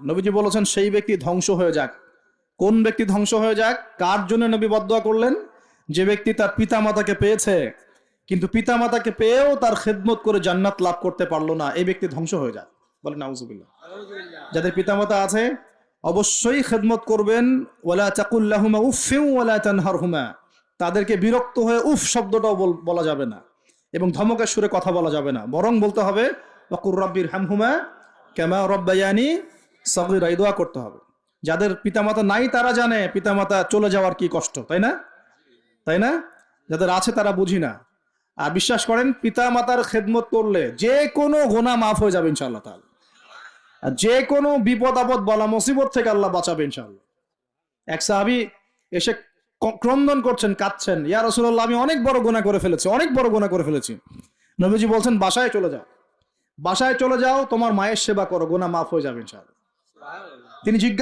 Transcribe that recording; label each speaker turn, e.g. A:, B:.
A: নবীজি বলেছেন সেই ব্যক্তি ধ্বংস হয়ে যাক। কোন ব্যক্তি ধ্বংস হয়ে যাক? কার জন্য নবী বদদোয়া করলেন? যে ব্যক্তি তার পিতামাতাকে পেয়েছে কিন্তু পিতামাতাকে পেয়েও তার খেদমত করে জান্নাত লাভ করতে পারলো না, এই ব্যক্তি ধ্বংস হয়ে যাক। বলেন নাউজুবিল্লাহ। যাদের পিতামাতা আছে অবশ্যই খেদমত করবেন। ওয়ালা তাকুল লাহুমা উফফিন ওয়ালা তানহারহুমা, তাদেরকে বিরক্ত হয়ে উফ শব্দটাও বলা যাবে না এবং ধমকের সুরে কথা বলা যাবে না, বরং বলতে হবে ওয়াকুর রাব্বির হামহুমা কামা রাব্বায়ানি সগীরা, এই দোয়া করতে হবে। যাদের পিতামাতা নাই তারা জানে পিতামাতা চলে যাওয়ার কি কষ্ট, তাই না? তাই না? যাদের আছে তারা বুঝি না। আর বিশ্বাস করেন পিতামাতার খেদমত করলে যে কোনো গুনাহ মাফ হয়ে যাবে ইনশাআল্লাহ তাআলা। আর যে কোনো বিপদ আপদ বলা মুসিবত থেকে আল্লাহ বাঁচাবে ইনশাআল্লাহ। এক সাহাবী এসে ক্রন্দন করছেন, কাঁদছেন, ইয়া রাসূলুল্লাহ আমি অনেক বড় গুনাহ করে ফেলেছি, অনেক বড় গুনাহ করে ফেলেছি। নবীজি বলছেন বাসায় চলে যাও, বাসায় চলে যাও, তোমার মায়ের সেবা করো, গুনাহ মাফ হয়ে যাবে ইনশাআল্লাহ। তিনি জিজ্ঞাসা